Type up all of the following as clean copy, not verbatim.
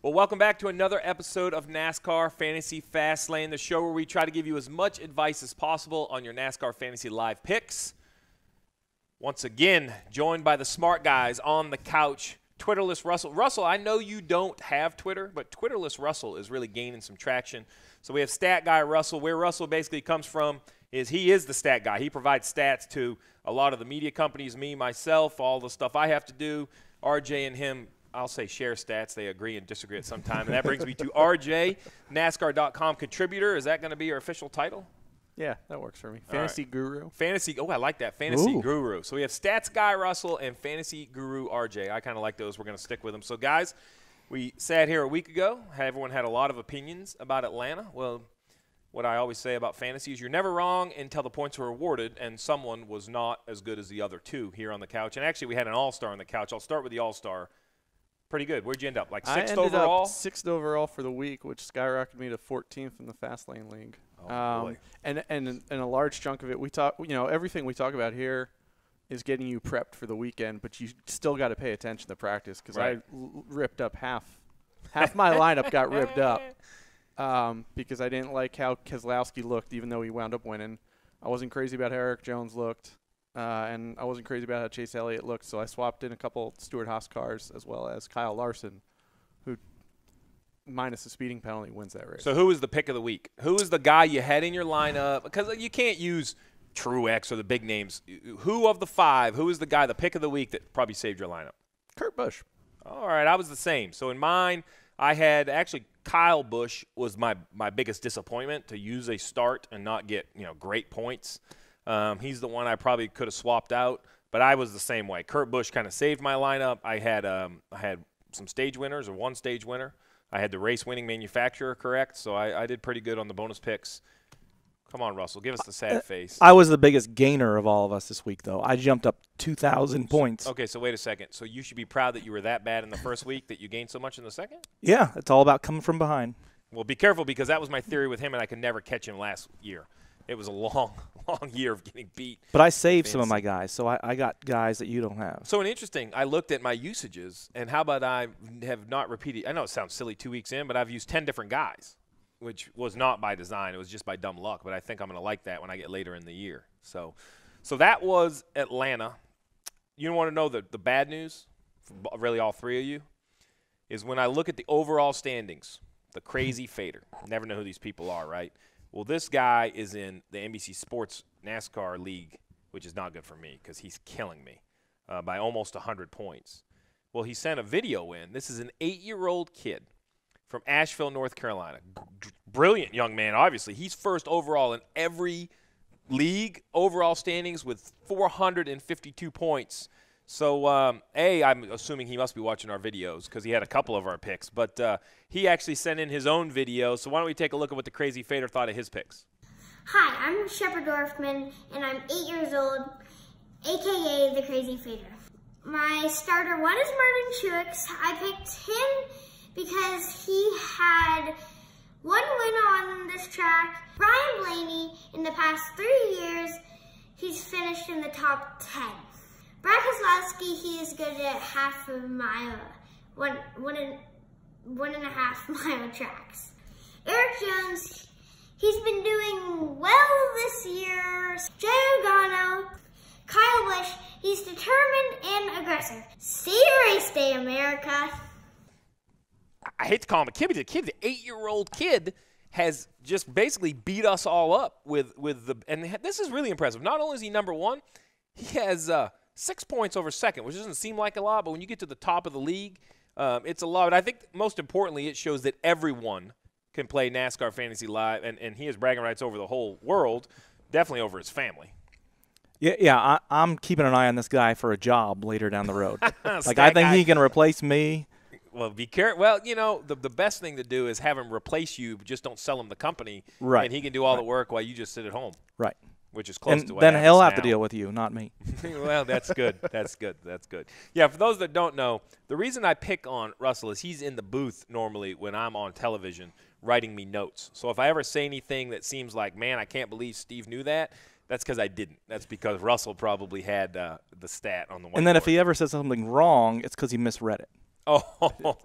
Well, welcome back to another episode of NASCAR Fantasy Fastlane, the show where we try to give you as much advice as possible on your NASCAR Fantasy Live picks. Once again, joined by the smart guys on the couch, Twitterless Russell. Russell, I know you don't have Twitter, but Twitterless Russell is really gaining some traction. So we have Stat Guy Russell. Where Russell basically comes from is he is the stat guy. He provides stats to a lot of the media companies, me, myself, all the stuff I have to do. RJ and him, I'll say share stats. They agree and disagree at some time. And that brings me to RJ, NASCAR.com contributor. Is that going to be your official title? Yeah, that works for me. Fantasy Guru. Fantasy. Oh, I like that. Fantasy Guru. So we have Stats Guy Russell and Fantasy Guru RJ. I kind of like those. We're going to stick with them. So, guys, we sat here a week ago. Everyone had a lot of opinions about Atlanta. Well, what I always say about fantasy is you're never wrong until the points are awarded, and someone was not as good as the other two here on the couch. And actually, we had an all-star on the couch. I'll start with the all-star. Pretty good. Where'd you end up? Like sixth overall? I ended up sixth overall for the week, which skyrocketed me to 14th in the Fastlane League. Oh, boy. And a large chunk of it, we talk. You know, everything we talk about here is getting you prepped for the weekend, but you still got to pay attention to practice because I ripped up half my lineup got ripped up because I didn't like how Keselowski looked, even though he wound up winning. I wasn't crazy about how Erik Jones looked. And I wasn't crazy about how Chase Elliott looked, so I swapped in a couple Stewart-Haas cars as well as Kyle Larson, who, minus the speeding penalty, wins that race. So who is the pick of the week? Who is the guy you had in your lineup? Because you can't use Truex or the big names. Who of the five, who is the guy, the pick of the week that probably saved your lineup? Kurt Busch. All right, I was the same. So in mine, I had actually Kyle Busch was my biggest disappointment to use a start and not get great points. He's the one I probably could have swapped out, but I was the same way. Kurt Busch kind of saved my lineup. I had some stage winners or one stage winner. I had the race-winning manufacturer correct, so I did pretty good on the bonus picks. Come on, Russell, give us the sad face. I was the biggest gainer of all of us this week, though. I jumped up 2,000 points. Okay, so wait a second. So you should be proud that you were that bad in the first week that you gained so much in the second? Yeah, it's all about coming from behind. Well, be careful because that was my theory with him, and I could never catch him last year. It was a long year of getting beat. But I saved some of my guys, so I got guys that you don't have. So interesting, I looked at my usages, and how about I have not repeated – I know it sounds silly 2 weeks in, but I've used 10 different guys, which was not by design. It was just by dumb luck, but I think I'm going to like that when I get later in the year. So that was Atlanta. You want to know the bad news, for really all three of you, is when I look at the overall standings, the crazy fader. Never know who these people are, right? Well, this guy is in the NBC Sports NASCAR League, which is not good for me because he's killing me by almost 100 points. Well, he sent a video in. This is an 8-year-old kid from Asheville, North Carolina. Brilliant young man, obviously. He's first overall in every league overall standings with 452 points. So, I'm assuming he must be watching our videos because he had a couple of our picks. But he actually sent in his own video. So why don't we take a look at what the Crazy Fader thought of his picks. Hi, I'm Shepard Dorfman, and I'm 8 years old, a.k.a. the Crazy Fader. My starter one is Martin Truex. I picked him because he had one win on this track. Brian Blaney, in the past 3 years, he's finished in the top 10. Brad Keselowski, he is good at half a mile, one and a half mile tracks. Erik Jones, he's been doing well this year. Jay Logano, Kyle Busch, he's determined and aggressive. See you race day, America. I hate to call him a kid, but the 8-year-old kid has just basically beat us all up with the – and this is really impressive. Not only is he number one, he has 6 points over second, which doesn't seem like a lot, but when you get to the top of the league, it's a lot. But I think most importantly, it shows that everyone can play NASCAR Fantasy Live, and he has bragging rights over the whole world, definitely over his family. Yeah, I'm keeping an eye on this guy for a job later down the road. I think he can replace me. Well, be careful. Well, the best thing to do is have him replace you, but just don't sell him the company. Right. And he can do all the work while you just sit at home. Right. Which is close to what then he'll have now. to deal with you, not me. Well, that's good. That's good. That's good. Yeah, for those that don't know, the reason I pick on Russell is he's in the booth normally when I'm on television writing me notes. So if I ever say anything that seems like, man, I can't believe Steve knew that, that's because I didn't. That's because Russell probably had the stat on the whiteboard. And then if he ever says something wrong, it's because he misread it. Oh,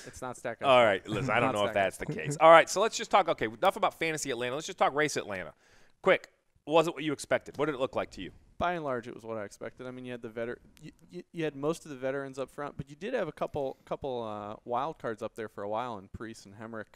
It's not Stackhouse. All right, listen, I don't know if that's the case. All right, so let's just talk. Okay, enough about Fantasy Atlanta. Let's just talk Race Atlanta. Quick, was it what you expected? What did it look like to you? By and large, it was what I expected. I mean, you had you had most of the veterans up front, but you did have a couple wild cards up there for a while, in Preece and Hemric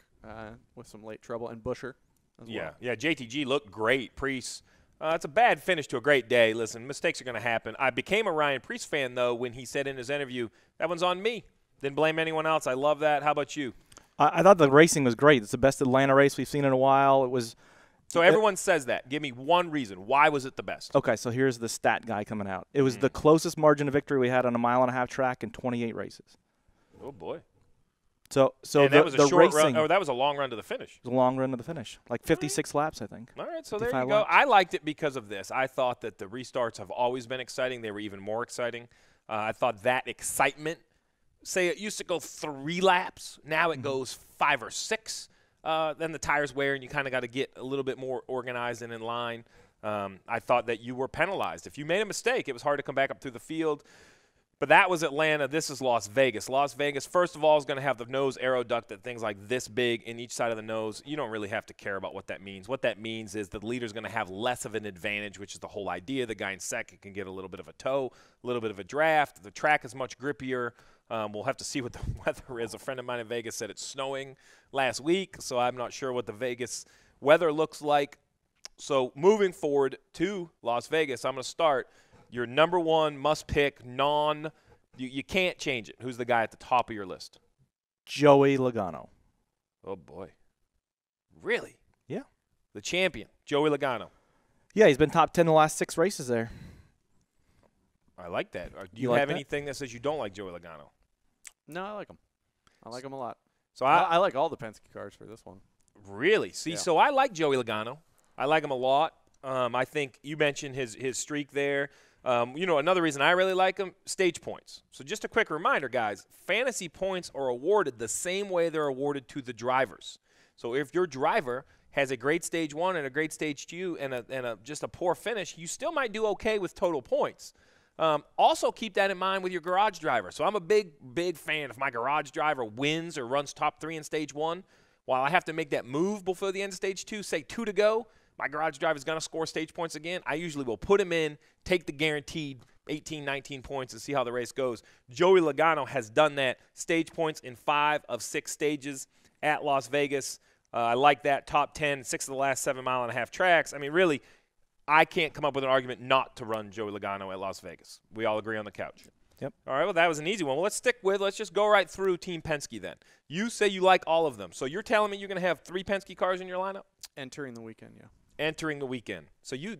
with some late trouble, and Buescher as well. Yeah, JTG looked great. Preece, it's a bad finish to a great day. Listen, mistakes are going to happen. I became a Ryan Preece fan, though, when he said in his interview, that one's on me. Didn't blame anyone else. I love that. How about you? I thought the racing was great. It's the best Atlanta race we've seen in a while. It was. So everyone says that. Give me one reason. Why was it the best? Okay, so here's the stat guy coming out. It was the closest margin of victory we had on a mile-and-a-half track in 28 races. Oh, boy. So that was a short racing, run. Oh, that was a long run to the finish. It was a long run to the finish, like 56 laps, I think. All right, so there you go. Laps. I liked it because of this. I thought that the restarts have always been exciting. They were even more exciting. I thought that excitement, say it used to go 3 laps. Now it goes 5 or 6. Then the tires wear, and you kind of got to get a little bit more organized and in line. I thought that you were penalized. If you made a mistake, it was hard to come back up through the field. But that was Atlanta. This is Las Vegas. Las Vegas, first of all, is going to have the nose aero ducted, things like this big in each side of the nose. You don't really have to care about what that means. What that means is the leader's going to have less of an advantage, which is the whole idea. The guy in second can get a little bit of a tow, a little bit of a draft. The track is much grippier. We'll have to see what the weather is. A friend of mine in Vegas said it's snowing last week, so I'm not sure what the Vegas weather looks like. So moving forward to Las Vegas, I'm going to start your number one must-pick, you can't change it. Who's the guy at the top of your list? Joey Logano. Oh, boy. Really? Yeah. The champion, Joey Logano. Yeah, he's been top 10 the last 6 races there. I like that. Do you like have that? anything that says you don't like Joey Logano? No, I like him. I like him a lot. So I like all the Penske cars for this one. Really? See, Yeah. So I like Joey Logano. I like him a lot. I think you mentioned his streak there. Another reason I really like him, stage points. So just a quick reminder, guys, fantasy points are awarded the same way they're awarded to the drivers. So if your driver has a great stage 1 and a great stage 2 and just a poor finish, you still might do okay with total points. Also keep that in mind with your garage driver. So I'm a big fan. If my garage driver wins or runs top 3 in stage 1, while I have to make that move before the end of stage 2, say 2 to go, my garage driver is going to score stage points again. I usually will put him in, take the guaranteed 18, 19 points, and see how the race goes. Joey Logano has done that. Stage points in 5 of 6 stages at Las Vegas. I like that. Top 10, 6 of the last 7 mile-and-a-half tracks. I mean, really, I can't come up with an argument not to run Joey Logano at Las Vegas. We all agree on the couch. Yep. All right, well, that was an easy one. Well, let's just go right through Team Penske then. You say you like all of them. So you're telling me you're going to have 3 Penske cars in your lineup? Entering the weekend, yeah. Entering the weekend. So give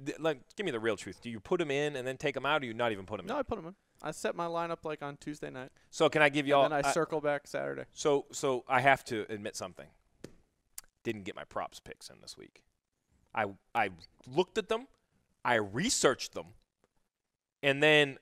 me the real truth. Do you put them in and then take them out, or do you not even put them in? No, I put them in. I set my lineup like on Tuesday night. So can I give you all? And then I circle back Saturday. So I have to admit something. Didn't get my props picks in this week. I looked at them, I researched them, and then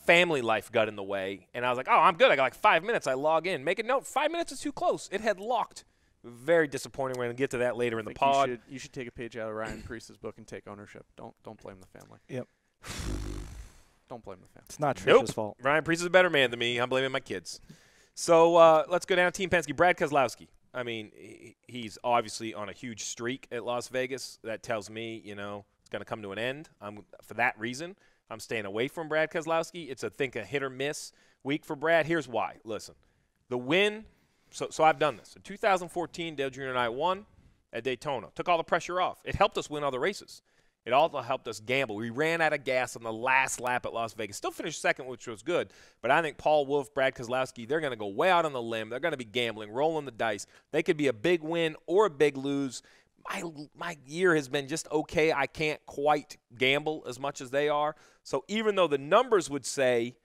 family life got in the way, and I was like, oh, I'm good. I got like 5 minutes. I log in. Make a note. 5 minutes is too close. It had locked. Very disappointing. We're going to get to that later in the pod. You should take a page out of Ryan Preece's book and take ownership. Don't blame the family. Yep. Don't blame the family. It's not Trish's fault. Ryan Preece is a better man than me. I'm blaming my kids. So let's go down Team Penske. Brad Keselowski. I mean, he's obviously on a huge streak at Las Vegas. That tells me, it's going to come to an end. For that reason, I'm staying away from Brad Keselowski. It's a hit or miss week for Brad. Here's why. Listen, the win. So I've done this. In 2014, Dale Jr. and I won at Daytona. Took all the pressure off. It helped us win other races. It also helped us gamble. We ran out of gas on the last lap at Las Vegas. Still finished second, which was good. But I think Paul Wolfe, Brad Keselowski, they're going to go way out on the limb. They're going to be gambling, rolling the dice. They could be a big win or a big lose. My year has been just okay. I can't quite gamble as much as they are. So even though the numbers would say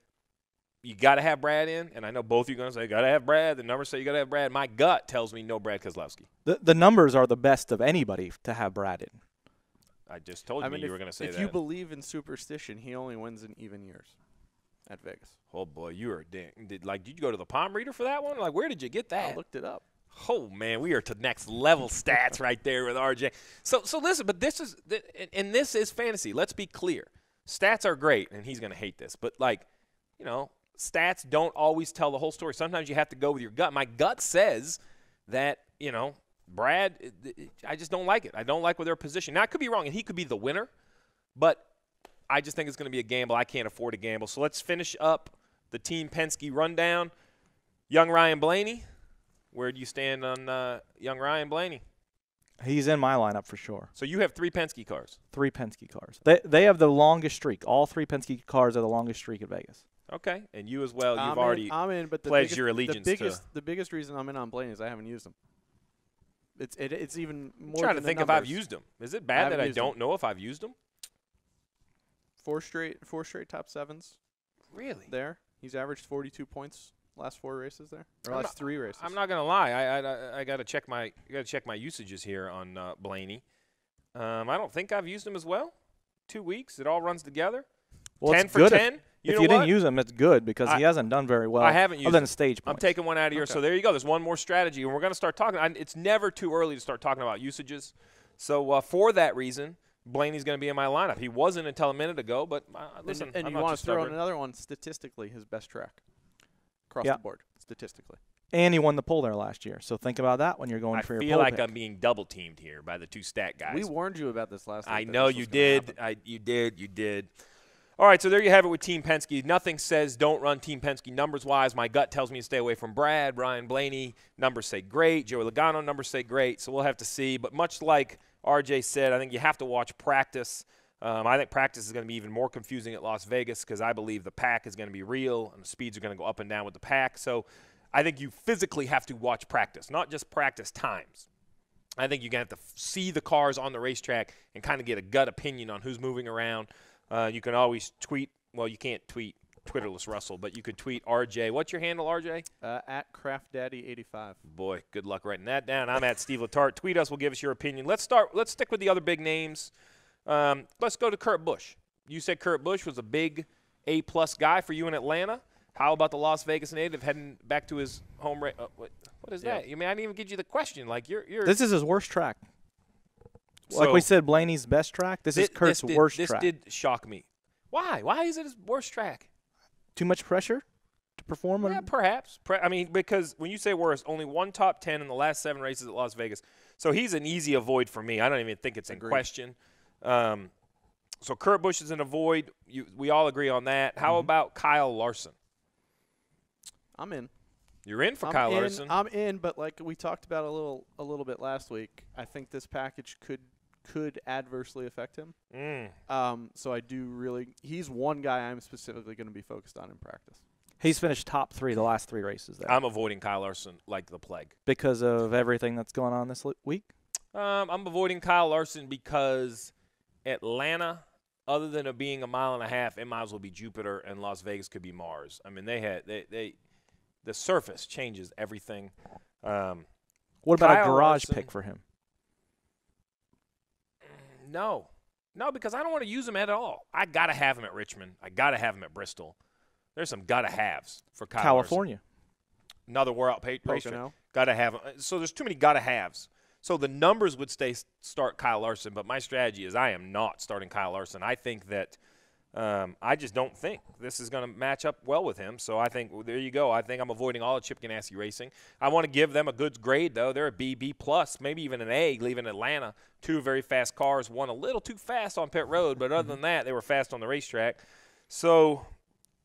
you got to have Brad in, and I know both of you are going to say, got to have Brad. The numbers say you got to have Brad. My gut tells me no Brad Keselowski. The numbers are the best of anybody to have Brad in. I just told you were going to say that. If you believe in superstition, he only wins in even years at Vegas. Oh, boy, you are dang. Did you go to the palm reader for that one? Like, where did you get that? I looked it up. Oh, man, we are to next level stats right there with RJ. So listen, but this is fantasy. Let's be clear. Stats are great, and he's going to hate this. But, stats don't always tell the whole story. Sometimes you have to go with your gut. My gut says that, Brad, I just don't like it. I don't like where they're positioned. Now, I could be wrong, and he could be the winner, but I just think it's going to be a gamble. I can't afford to gamble. So let's finish up the Team Penske rundown. Young Ryan Blaney, where do you stand on young Ryan Blaney? He's in my lineup for sure. So you have 3 Penske cars. 3 Penske cars. They have the longest streak. All 3 Penske cars are the longest streak at Vegas. Okay, and you as well. You've I'm in, but pledged your allegiance the biggest reason I'm in on Blaney is I haven't used them. It's even more. I'm trying than to think the if I've numbers. used them. Is it bad that I don't know if I've used them? 4 straight top 7s. Really? There, he's averaged 42 points last 4 races there, or last 3 races. I'm not gonna lie. I gotta check my usages here on Blaney. I don't think I've used them as well. 2 weeks, it all runs together. Well, 10 it's for good 10. If you didn't use them, it's good because he hasn't done very well. I haven't used other than them. stage points. I'm taking one out of here. Okay. So there you go. There's one more strategy, and we're going to start talking. It's never too early to start talking about usages. So for that reason, Blaney's going to be in my lineup. He wasn't until a minute ago, but listen, and I'm you not want too to throw in stubborn. another one statistically, his best track across Yeah. the board statistically. And he won the pole there last year. So think about that when you're going for your I pole feel like pick. I'm being double teamed here by the 2 stat guys. We warned you about this last week. I that know this you was gonna did. happen. You did. All right, so there you have it with Team Penske. Nothing says don't run Team Penske numbers-wise. My gut tells me to stay away from Brad, Ryan Blaney. Numbers say great. Joey Logano, numbers say great. So we'll have to see. But much like RJ said, I think you have to watch practice. I think practice is going to be even more confusing at Las Vegas because I believe the pack is going to be real and the speeds are going to go up and down with the pack. So I think you physically have to watch practice, not just practice times. I think you're going to have to see the cars on the racetrack and kind of get a gut opinion on who's moving around. You can always tweet. Well, you can't tweet Twitterless Russell, but you could tweet RJ. What's your handle, RJ? At Kraft Daddy 85. Boy, good luck writing that down. I'm at Steve Letarte. Tweet us. We'll give us your opinion. Let's stick with the other big names. Let's go to Kurt Busch. You said Kurt Busch was a big A-plus guy for you in Atlanta. How about the Las Vegas native heading back to his home race? What is that? I mean, I didn't even give you the question. Like you're. This is his worst track. So Like we said, Blaney's best track. This is Kurt's worst This track. did shock me. Why? Why is it his worst track? Too much pressure to perform? Yeah, perhaps. I mean, because when you say worst, only 1 top 10 in the last 7 races at Las Vegas. So he's an easy avoid for me. I don't even think it's in question. So Kurt Busch is an avoid. We all agree on that. How about Kyle Larson? I'm in. You're in for Kyle Larson. I'm in, but like we talked about a little bit last week, I think this package could adversely affect him. So I do really. He's one guy I'm specifically going to be focused on in practice. He's finished top 3 the last 3 races there. I'm avoiding Kyle Larson like the plague. Because of everything that's going on this week? I'm avoiding Kyle Larson because Atlanta, other than it being 1.5 miles, it might as well be Jupiter, and Las Vegas could be Mars. I mean, the surface changes everything. What about a garage pick for him? No, because I don't want to use him at all. I got to have him at Richmond. I got to have him at Bristol. There's some got to haves for Kyle California. Larson. Another world racetrack. Pocono. Got to have him. So there's too many got to haves. So the numbers would start Kyle Larson, but my strategy is I am not starting Kyle Larson. I think that I just don't think this is going to match up well with him. So I think there you go. I think I'm avoiding all of Chip Ganassi Racing. I want to give them a good grade, though. They're a B, B+, maybe even an A, leaving Atlanta. 2 very fast cars, one a little too fast on pit road, but other than that, they were fast on the racetrack. So,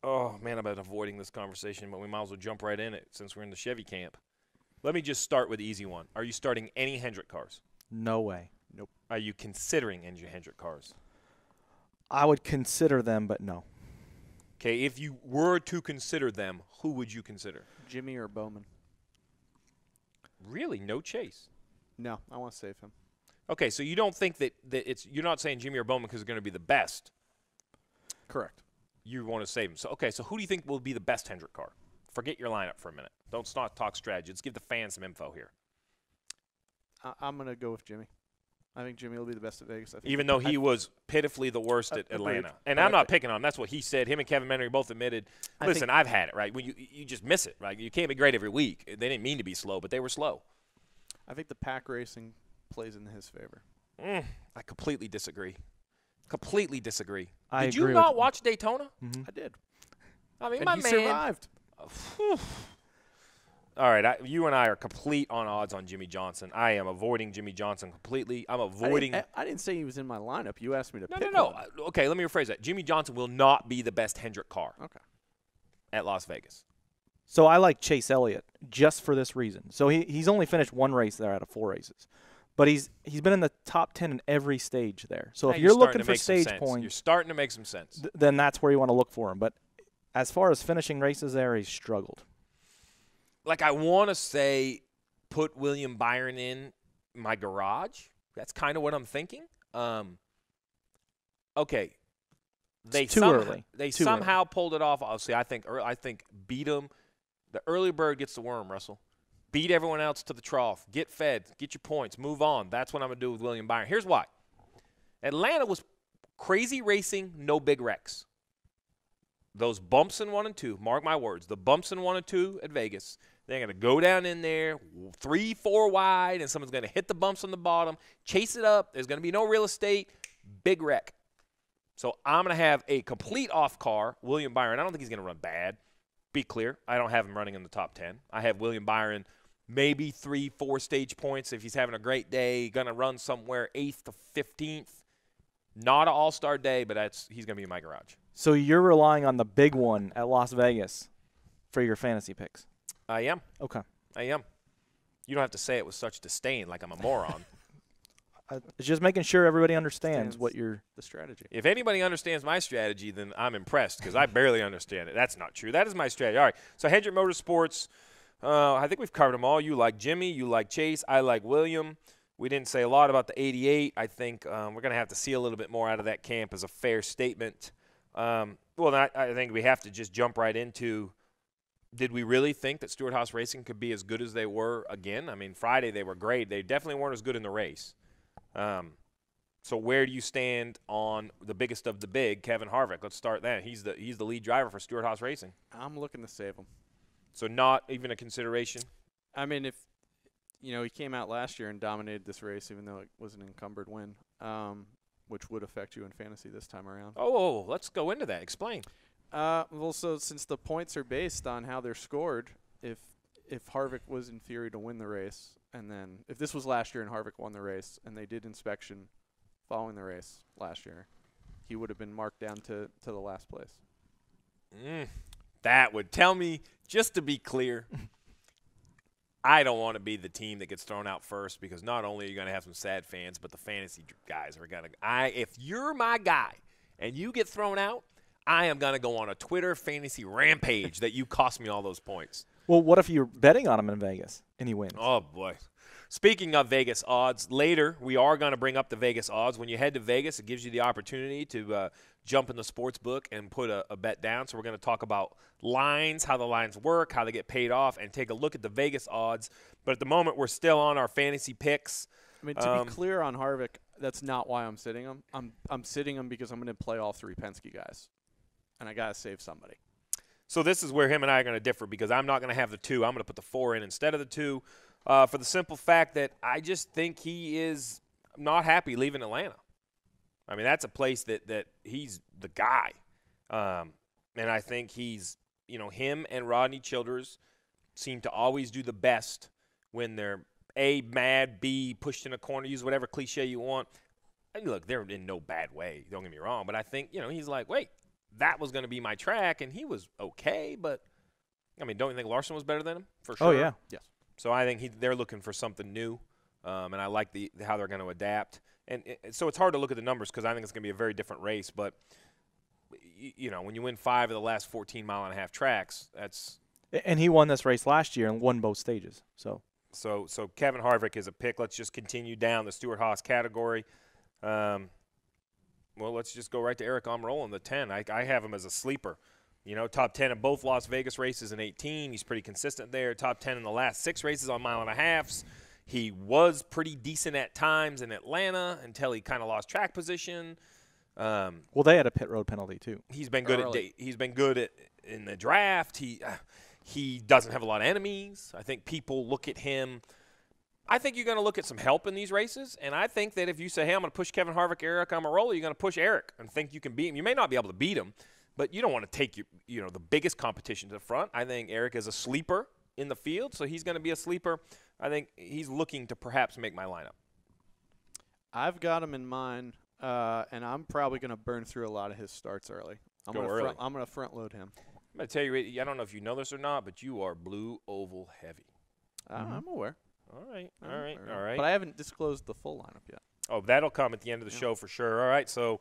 oh, man, I'm about avoiding this conversation, but we might as well jump right in it since we're in the Chevy camp. Let me just start with the easy one. Are you starting any Hendrick cars? No way. Nope. Are you considering any Hendrick cars? I would consider them, but no. Okay, if you were to consider them, who would you consider? Jimmy or Bowman? Really? No Chase? No, I want to save him. Okay, so you don't think that you're not saying Jimmy or Bowman because they're going to be the best. Correct. You want to save them. So, okay, so who do you think will be the best Hendrick car? Forget your lineup for a minute. Don't not talk strategy. Let's give the fans some info here. I'm going to go with Jimmy. I think Jimmy will be the best at Vegas. I think Even though he was pitifully the worst at Atlanta. And I'm not picking on him. That's what he said. Him and Kevin Menard both admitted, listen, I've had it, right? When you just miss it, right? You can't be great every week. They didn't mean to be slow, but they were slow. I think the pack racing plays in his favor. I completely disagree. Completely disagree. I Did you agree not with watch Daytona? I did. I mean, and my he man survived. All right, you and I are complete on odds on Jimmy Johnson. I am avoiding Jimmy Johnson completely. I'm avoiding. I didn't say he was in my lineup. You asked me to pick No. one. Okay, let me rephrase that. Jimmy Johnson will not be the best Hendrick car at Las Vegas. So I like Chase Elliott just for this reason. So he's only finished one race there out of 4 races. But he's been in the top 10 in every stage there. So if you're looking for stage points, you're starting to make some sense. Then that's where you want to look for him. But as far as finishing races there, he's struggled. Like, I want to say put William Byron in my garage. That's kind of what I'm thinking. Okay. They somehow pulled it off. Obviously, I think beat them. The early bird gets the worm, Russell. Beat everyone else to the trough. Get fed. Get your points. Move on. That's what I'm going to do with William Byron. Here's why. Atlanta was crazy racing, no big wrecks. Those bumps in 1 and 2, mark my words, the bumps in 1 and 2 at Vegas, they're going to go down in there 3-4 wide, and someone's going to hit the bumps on the bottom, chase it up. There's going to be no real estate. Big wreck. So I'm going to have a complete off car, William Byron. I don't think he's going to run bad. Be clear, I don't have him running in the top 10. I have William Byron maybe 3-4 stage points if he's having a great day, going to run somewhere 8th to 15th. Not an all-star day, but he's going to be in my garage. So you're relying on the big one at Las Vegas for your fantasy picks? I am. Okay. I am. You don't have to say it with such disdain like I'm a moron. It's just making sure everybody understands what the strategy. If anybody understands my strategy, then I'm impressed because I barely understand it. That's not true. That is my strategy. All right, so Hendrick Motorsports, I think we've covered them all. You like Jimmy. You like Chase. I like William. We didn't say a lot about the 88. I think we're going to have to see a little bit more out of that camp as a fair statement. I think we have to just jump right into, did we really think that Stewart-Haas Racing could be as good as they were again? I mean, Friday they were great. They definitely weren't as good in the race. So where do you stand on the biggest of the big, Kevin Harvick? Let's start there. He's the lead driver for Stewart-Haas Racing. I'm looking to save him. So not even a consideration? I mean, if he came out last year and dominated this race, even though it was an encumbered win, which would affect you in fantasy this time around. Oh, let's go into that. Explain. Well, so since the points are based on how they're scored, if Harvick was in theory to win the race, and then if this was last year and Harvick won the race and they did inspection following the race last year, he would have been marked down to the last place. That would tell me, just to be clear, I don't want to be the team that gets thrown out first, because not only are you going to have some sad fans, but the fantasy guys are going to – if you're my guy and you get thrown out, I am going to go on a Twitter fantasy rampage that you cost me all those points. Well, what if you're betting on him in Vegas and he wins? Oh, boy. Speaking of Vegas odds, later we are going to bring up the Vegas odds. When you head to Vegas, it gives you the opportunity to jump in the sports book and put a bet down. So we're going to talk about lines, how the lines work, how they get paid off, and take a look at the Vegas odds. But at the moment, we're still on our fantasy picks. I mean, to be clear on Harvick, that's not why I'm sitting him. I'm sitting him because I'm going to play all 3 Penske guys, and I got to save somebody. So this is where him and I are going to differ, because I'm not going to have the 2. I'm going to put the 4 in instead of the 2 for the simple fact that I just think he is not happy leaving Atlanta. I mean, that's a place that he's the guy. And I think he's, him and Rodney Childers seem to always do the best when they're A, mad, B, pushed in a corner, use whatever cliche you want. And look, they're in no bad way, don't get me wrong. But I think, he's like, wait, that was going to be my track, and he was okay. But, I mean, don't you think Larson was better than him? For sure. Oh, yeah. Yes. So I think they're looking for something new, and I like how they're going to adapt. And so it's hard to look at the numbers, because I think it's going to be a very different race. But, when you win 5 of the last 14-mile-and-a-half tracks, that's – And he won this race last year and won both stages. So Kevin Harvick is a pick. Let's just continue down the Stewart-Haas category. Well, let's just go right to Aric Almirola in the 10. I have him as a sleeper. Top 10 in both Las Vegas races in 18. He's pretty consistent there. Top 10 in the last 6 races on mile-and-a-halves. He was pretty decent at times in Atlanta until he kind of lost track position. Well, they had a pit road penalty too. He's been good in the draft. He doesn't have a lot of enemies. I think people look at him. I think you're going to look at some help in these races, and I think that if you say, hey, I'm going to push Kevin Harvick, Aric Almirola, you're going to push Aric and think you can beat him. You may not be able to beat him, But you don't want to take the biggest competition to the front. I think Erik is a sleeper in the field, so he's going to be a sleeper. I think he's looking to perhaps make my lineup. I've got him in mind, and I'm probably going to burn through a lot of his starts early. I'm going to front load him. I'm going to tell you, I don't know if you know this or not, but you are blue oval heavy. I'm aware. All right. But I haven't disclosed the full lineup yet. Oh, that'll come at the end of the show for sure. All right, so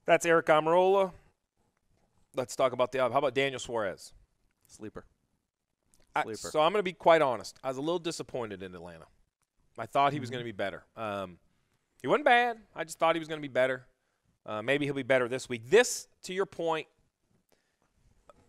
that's Aric Almirola. Let's talk about how about Daniel Suarez? Sleeper. So I'm going to be quite honest. I was a little disappointed in Atlanta. I thought he was going to be better. He wasn't bad. I just thought he was going to be better. Maybe he'll be better this week. This, to your point,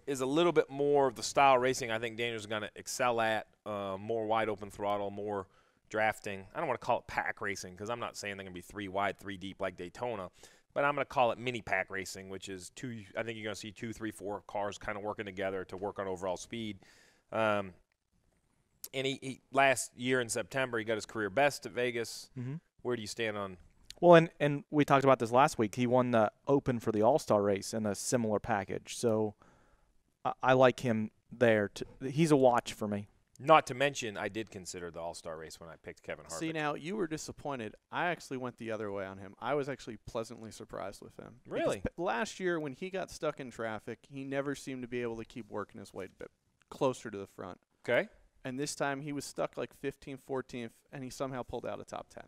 is a little bit more of the style racing I think Daniel's going to excel at, more wide open throttle, more drafting. I don't want to call it pack racing because I'm not saying they're going to be 3 wide, 3 deep like Daytona, but I'm going to call it mini pack racing, which is I think you're going to see 2, 3, 4 cars kind of working together to work on overall speed. And he last year in September, he got his career best at Vegas. Mm-hmm. Where do you stand on? Well, and we talked about this last week. He won the Open for the All-Star race in a similar package. So I like him there. He's a watch for me. Not to mention, I did consider the All-Star race when I picked Kevin Harvick. See, now, you were disappointed. I actually went the other way on him. I was actually pleasantly surprised with him. Really? Because last year, when he got stuck in traffic, he never seemed to be able to keep working his way a bit closer to the front. Okay. And this time, he was stuck like 15th, 14th, and he somehow pulled out a top 10.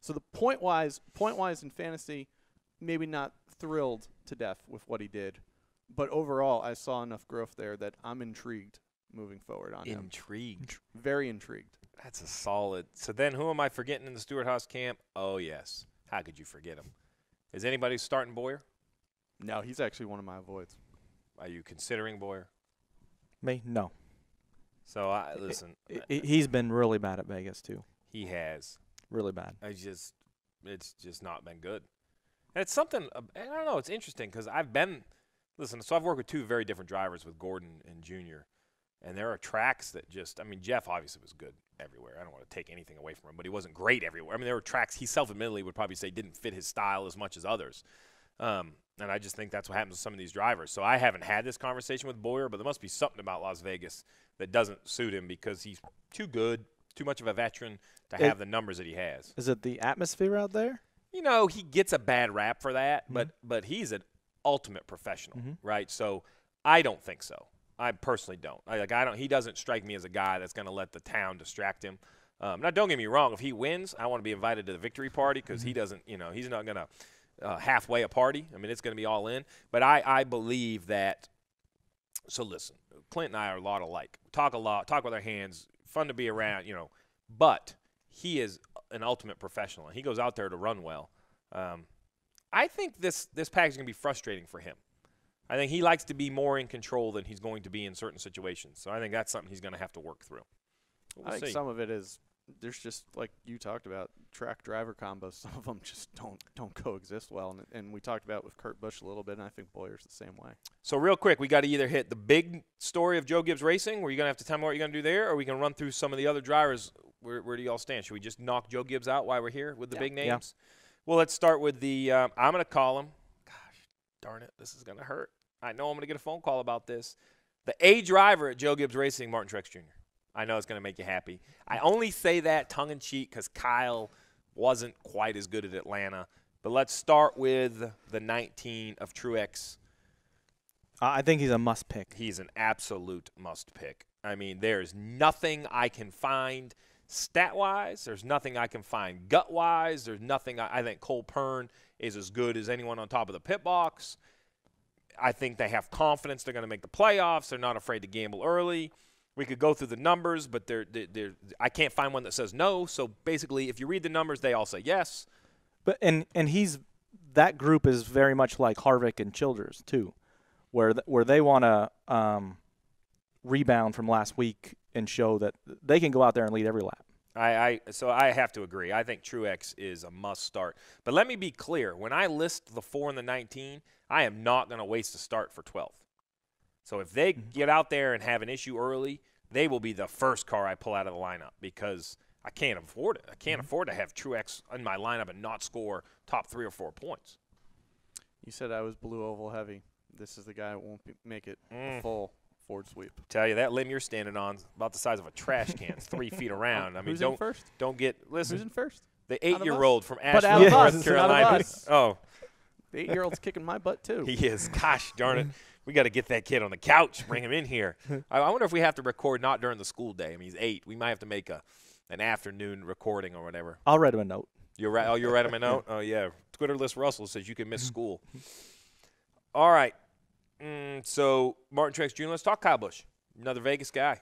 So the point-wise in fantasy, maybe not thrilled to death with what he did. But overall, I saw enough growth there that I'm intrigued moving forward on him. Intrigued. Very intrigued. That's a solid. So then who am I forgetting in the Stewart-Haas camp? Oh, yes. How could you forget him? Is anybody starting Bowyer? No, he's actually one of my avoids. Are you considering Bowyer? Me? No. So, listen. He's been really bad at Vegas, too. He has. Really bad. It's just not been good. And it's something, I don't know, it's interesting because I've worked with 2 very different drivers with Gordon and Junior. And there are tracks that Jeff obviously was good everywhere. I don't want to take anything away from him, but he wasn't great everywhere. I mean, there were tracks he self-admittedly would probably say didn't fit his style as much as others. And I just think that's what happens with some of these drivers. So I haven't had this conversation with Bowyer, but there must be something about Las Vegas that doesn't suit him because he's too good, too much of a veteran to have the numbers that he has. Is it the atmosphere out there? You know, he gets a bad rap for that, but he's an ultimate professional, right? So I don't think so. I personally don't. He doesn't strike me as a guy that's going to let the town distract him. Now, don't get me wrong. If he wins, I want to be invited to the victory party because he doesn't. He's not going to halfway a party. I mean, it's going to be all in. But I believe that. So listen, Clint and I are a lot alike. Talk a lot. Talk with our hands. Fun to be around. But he is an ultimate professional, and he goes out there to run well. I think this package is going to be frustrating for him. I think he likes to be more in control than he's going to be in certain situations. So I think that's something he's going to have to work through. I think some of it is there's just, like you talked about, track driver combos. Some of them just don't coexist well. And we talked about with Kurt Busch a little bit, and I think Bowyer's the same way. So real quick, we got to either hit the big story of Joe Gibbs Racing, where you're going to have to tell me what you're going to do there, or we can run through some of the other drivers. Where do y'all stand? Should we just knock Joe Gibbs out while we're here with the big names? Yeah. Well, let's start with the I'm going to call him. Gosh, darn it, this is going to hurt. I know I'm going to get a phone call about this. The A driver at Joe Gibbs Racing, Martin Truex Jr. I know it's going to make you happy. I only say that tongue-in-cheek because Kyle wasn't quite as good at Atlanta. But let's start with the 19 of Truex. I think he's a must-pick. He's an absolute must-pick. I mean, there's nothing I can find stat-wise. There's nothing I can find gut-wise. There's nothing. I think Cole Pern is as good as anyone on top of the pit box. I think they have confidence they're going to make the playoffs. They're not afraid to gamble early. We could go through the numbers, but I can't find one that says no. So basically, if you read the numbers, they all say yes. But and that group is very much like Harvick and Childers too, where they want to rebound from last week and show that they can go out there and lead every lap. So I have to agree. I think Truex is a must start. But let me be clear. When I list the 4 and the 19, I am not going to waste a start for 12th. So if they get out there and have an issue early, they will be the first car I pull out of the lineup because I can't afford it. I can't afford to have Truex in my lineup and not score top 3 or 4 points. You said I was blue oval heavy. this is the guy that won't make it a full Ford sweep. Tell you, that limb you're standing on is about the size of a trash can. It's 3 feet around. I mean, Who's in first? Listen. Who's in first? The 8-year-old from But Asheville, out of North us. Carolina. Out of us. Oh, The 8-year-old's kicking my butt, too. he is. Gosh darn it. We got to get that kid on the couch, bring him in here. I wonder if we have to record not during the school day. I mean, he's 8. We might have to make an afternoon recording or whatever. I'll write him a note. You're right. Oh, you'll write him a note? Oh, yeah. Twitterless Russell says you can miss school. All right. So, Martin Truex Jr., let's talk Kyle Busch. Another Vegas guy.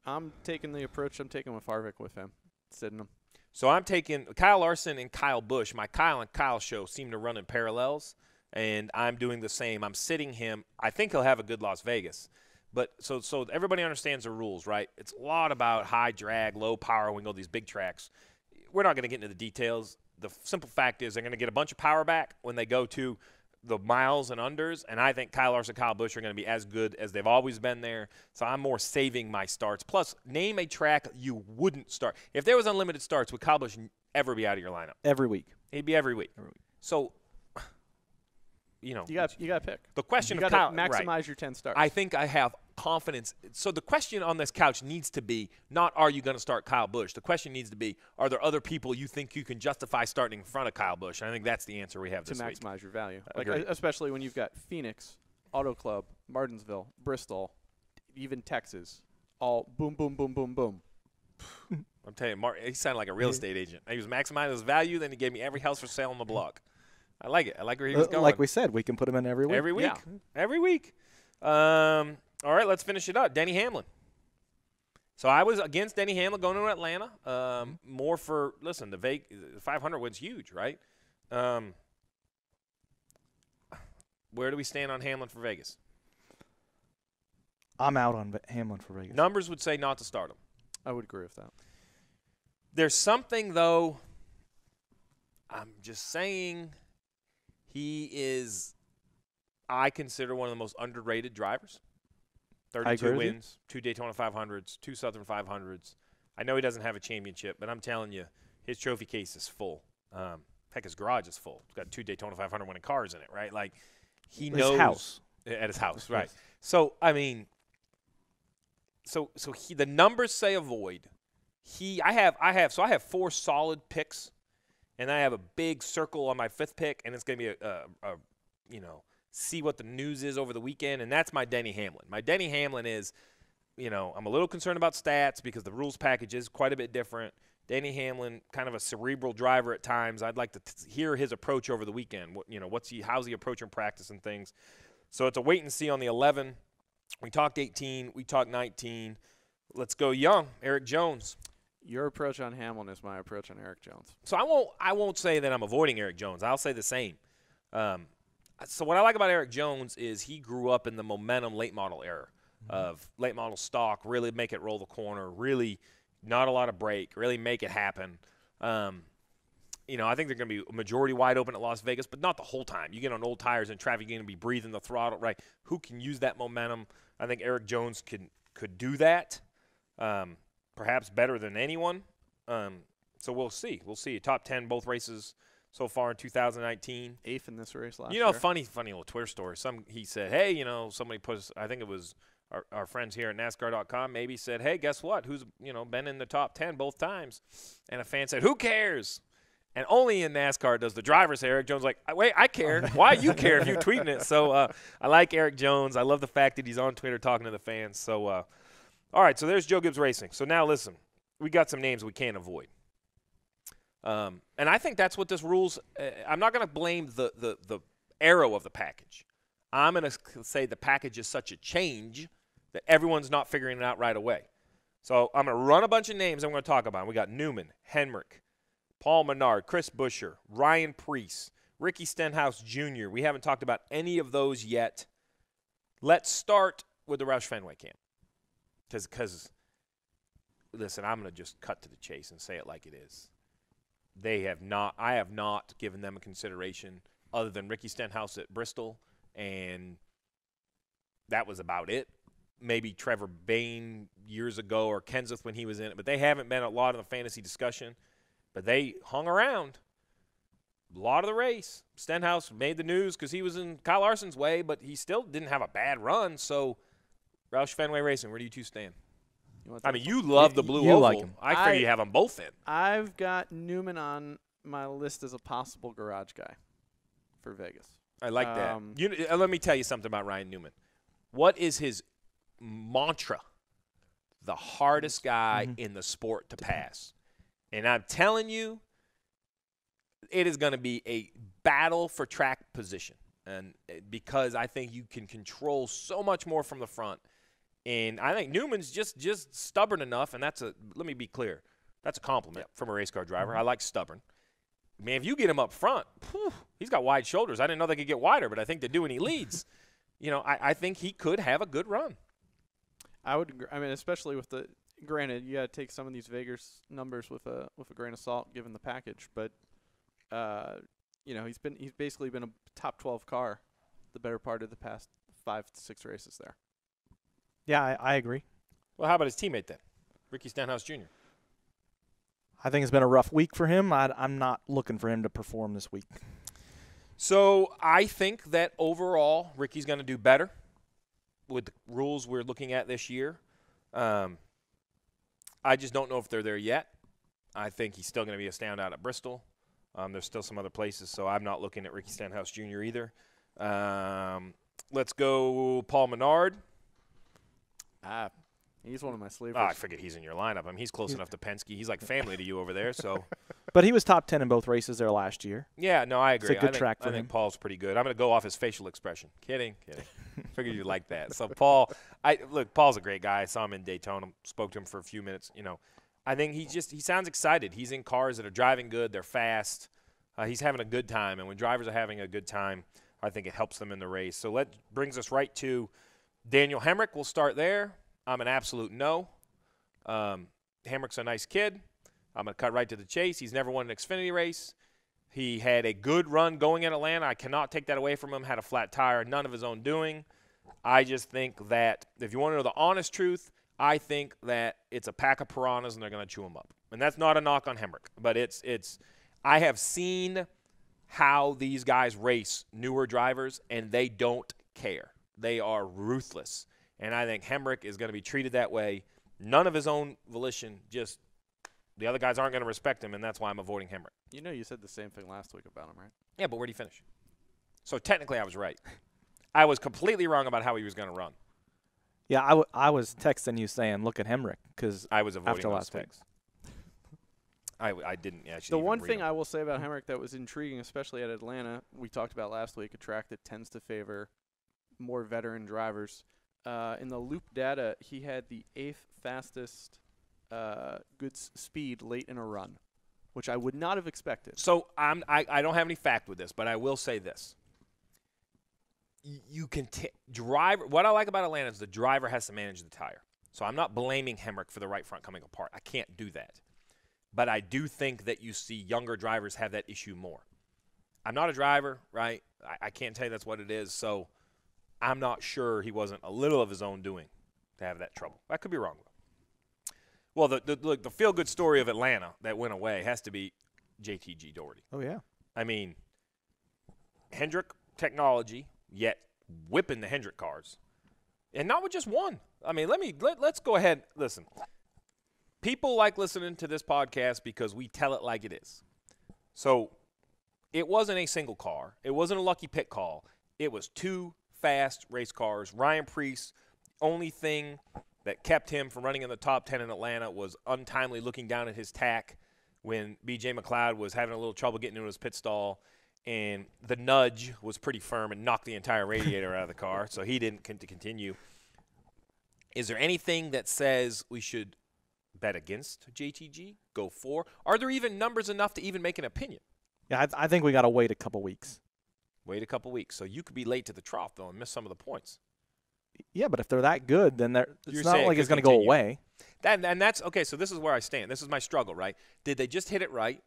I'm taking the approach I'm taking with Harvick with him, sitting him. So I'm taking Kyle Larson and Kyle Busch. My Kyle and Kyle show seem to run in parallels, and I'm doing the same. I'm sitting him. I think he'll have a good Las Vegas. But so everybody understands the rules, right? It's a lot about high drag, low power when you go these big tracks. We're not going to get into the details. The simple fact is they're going to get a bunch of power back when they go to the miles and unders, and I think Kyle Larson and Kyle Busch are going to be as good as they've always been there. So I'm more saving my starts. Plus, name a track you wouldn't start. If there was unlimited starts, would Kyle Busch ever be out of your lineup? Every week. He'd be every week. So, you know. You got to pick. The question you of got to Kyle. maximize Right. your 10 starts. I think I have confidence. So the question on this couch needs to be not are you going to start Kyle Busch. The question needs to be are there other people you think you can justify starting in front of Kyle Busch? And I think that's the answer we have to this week. maximize your value. Agreed. Especially when you've got Phoenix, Auto Club, Martinsville, Bristol, even Texas, all boom, boom, boom, boom, boom. I'm telling you, he sounded like a real estate agent. He was maximizing his value, then he gave me every house for sale on the block. I like it. I like where he was going. Like we said, we can put him in every week. Every week. Yeah. Every week. All right, let's finish it up. Denny Hamlin. So I was against Denny Hamlin going to Atlanta. More for, listen, the 500 win's huge, right? Where do we stand on Hamlin for Vegas? I'm out on Hamlin for Vegas. Numbers would say not to start him. I would agree with that. There's something, though, I'm just saying he is, I consider one of the most underrated drivers. 32 wins, 2 Daytona 500s, 2 Southern 500s. I know he doesn't have a championship, but I'm telling you, his trophy case is full. Heck, his garage is full. He's got 2 Daytona 500 winning cars in it, right? Like, he knows. His house. At his house, right. So, I mean, so the numbers say avoid. I have 4 solid picks, and I have a big circle on my 5th pick, and it's going to be see what the news is over the weekend, and that's my Denny Hamlin. My Denny Hamlin is, I'm a little concerned about stats because the rules package is quite a bit different. Denny Hamlin, kind of a cerebral driver at times. I'd like to hear his approach over the weekend. How's he approaching practice and things? So it's a wait and see on the 11. We talked 18. We talked 19. Let's go young. Erik Jones. Your approach on Hamlin is my approach on Erik Jones. So I won't say that I'm avoiding Erik Jones. I'll say the same. So what I like about Erik Jones is he grew up in the momentum late model era of late model stock, really make it roll the corner, really not a lot of break, really make it happen. I think they're going to be a majority wide open at Las Vegas, but not the whole time. You get on old tires in traffic, you're going to be breathing the throttle, right? Who can use that momentum? I think Erik Jones could do that, perhaps better than anyone. So we'll see. We'll see. Top 10 both races so far in 2019. 8th in this race last year. Funny little Twitter story. He said, hey, somebody I think it was our friends here at NASCAR.com maybe said, hey, guess what? Who's, been in the top 10 both times? And a fan said, who cares? And only in NASCAR does the driver say Erik Jones like, wait, I care. Why you care if you're tweeting it? So I like Erik Jones. I love the fact that he's on Twitter talking to the fans. So, all right, so there's Joe Gibbs Racing. So now listen, we got some names we can't avoid. And I think that's what this rules. I'm not going to blame the arrow of the package. I'm going to say the package is such a change that everyone's not figuring it out right away. So I'm going to run a bunch of names I'm going to talk about. We got Newman, Hemric, Paul Menard, Chris Buescher, Ryan Preece, Ricky Stenhouse Jr. We haven't talked about any of those yet. Let's start with the Roush Fenway camp. Because, listen, I'm going to just cut to the chase and say it like it is. I have not given them a consideration other than Ricky Stenhouse at Bristol, and that was about it. Maybe Trevor Bayne years ago or Kenseth when he was in it, but they haven't been a lot of the fantasy discussion. But they hung around. a lot of the race. Stenhouse made the news because he was in Kyle Larson's way, but he still didn't have a bad run. So, Roush Fenway Racing, where do you two stand? I mean, you love the blue you oval. like him. I figure you have them both in. I've got Newman on my list as a possible garage guy for Vegas. I like that. Let me tell you something about Ryan Newman. What is his mantra? The hardest guy in the sport to pass. And I'm telling you, it is going to be a battle for track position. And because I think you can control so much more from the front. And I think Newman's just stubborn enough, and let me be clear, that's a compliment from a race car driver. I like stubborn. Man, if you get him up front, he's got wide shoulders. I didn't know they could get wider, but I think they do when he leads. I think he could have a good run. I mean, especially with the – granted, you got to take some of these Vegas numbers with a grain of salt given the package. But, he's basically been a top 12 car the better part of the past 5 to 6 races there. Yeah, I agree. Well, how about his teammate then, Ricky Stenhouse Jr.? I think it's been a rough week for him. I'm not looking for him to perform this week. So I think that overall Ricky's going to do better with the rules we're looking at this year. I just don't know if they're there yet. I think he's still going to be a standout at Bristol. There's still some other places, so I'm not looking at Ricky Stenhouse Jr. either. Let's go Paul Menard. He's one of my sleepers. I figured he's in your lineup. I mean, he's close enough to Penske. He's like family to you over there. So, but he was top 10 in both races there last year. Yeah, no, I agree. It's a good track for him. I think Paul's pretty good. I'm going to go off his facial expression. Kidding. Figured you like that. So, Paul, Paul's a great guy. I saw him in Daytona. Spoke to him for a few minutes. I think he sounds excited. He's in cars that are driving good. They're fast. He's having a good time. And when drivers are having a good time, I think it helps them in the race. So, that brings us right to Daniel Hemric. We'll start there. I'm an absolute no. Hemric's a nice kid. I'm going to cut right to the chase. He's never won an Xfinity race. He had a good run going in Atlanta. I cannot take that away from him. Had a flat tire, none of his own doing. I just think that if you want to know the honest truth, I think that it's a pack of piranhas and they're going to chew him up. And that's not a knock on Hemric, but I have seen how these guys race newer drivers, and they don't care. They are ruthless. And I think Hemric is going to be treated that way. None of his own volition, just the other guys aren't going to respect him, and that's why I'm avoiding Hemric. You said the same thing last week about him, right? Yeah, but where'd he finish? So technically I was right. I was completely wrong about how he was going to run. Yeah, I was texting you saying, look at Hemric, because I was avoiding after those last texts. I didn't actually. The one thing I will say about Hemric that was intriguing, especially at Atlanta, we talked about last week, a track that tends to favor more veteran drivers. In the loop data, he had the 8th fastest good speed late in a run, which I would not have expected. So I don't have any fact with this, but I will say this. You can driver. What I like about Atlanta is the driver has to manage the tire. So I'm not blaming Hemric for the right front coming apart. I can't do that. But I do think that you see younger drivers have that issue more. I'm not a driver, right? I can't tell you that's what it is. So I'm not sure he wasn't a little of his own doing to have that trouble. I could be wrong. Well, the feel-good story of Atlanta that went away has to be JTG Daugherty. Oh, yeah. I mean, Hendrick technology, yet whipping the Hendrick cars. And not with just one. I mean, let's go ahead. Listen, people like listening to this podcast because we tell it like it is. So it wasn't a single car. It wasn't a lucky pit call. It was 2 fast race cars. Ryan Preece, only thing that kept him from running in the top 10 in Atlanta was untimely looking down at his tack when B.J. McLeod was having a little trouble getting into his pit stall, and the nudge was pretty firm and knocked the entire radiator out of the car, so he didn't continue. Is there anything that says we should bet against JTG, go for? Are there even numbers enough to even make an opinion? Yeah, I think we got to wait a couple weeks. Wait a couple weeks. So you could be late to the trough, though, and miss some of the points. Yeah, but if they're that good, then it's not like it's going to go away. And that's – okay, so this is where I stand. This is my struggle, right? Did they just hit it right,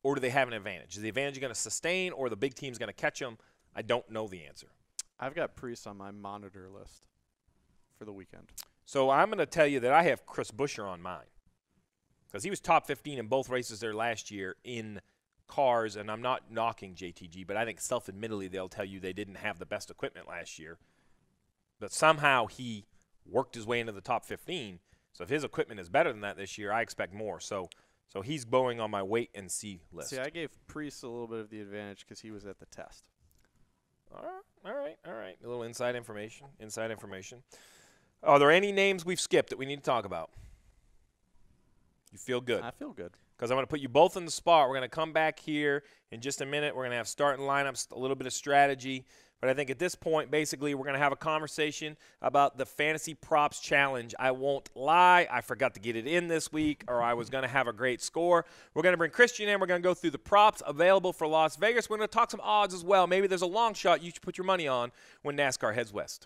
or do they have an advantage? Is the advantage going to sustain, or the big team's going to catch them? I don't know the answer. I've got Preece on my monitor list for the weekend. So I'm going to tell you that I have Chris Buescher on mine because he was top 15 in both races there last year in cars, and I'm not knocking JTG, but I think self-admittedly they'll tell you they didn't have the best equipment last year. But somehow he worked his way into the top 15. So if his equipment is better than that this year, I expect more. So he's going on my wait and see list. See, I gave Priest a little bit of the advantage because he was at the test. All right. A little inside information. Are there any names we've skipped that we need to talk about? You feel good? I feel good. Because I'm going to put you both in the spot. We're going to come back here in just a minute. We're going to have starting lineups, a little bit of strategy. But I think at this point, basically, we're going to have a conversation about the Fantasy Props Challenge. I won't lie. I forgot to get it in this week, or I was going to have a great score. We're going to bring Christian in. We're going to go through the props available for Las Vegas. We're going to talk some odds as well. Maybe there's a long shot you should put your money on when NASCAR heads west.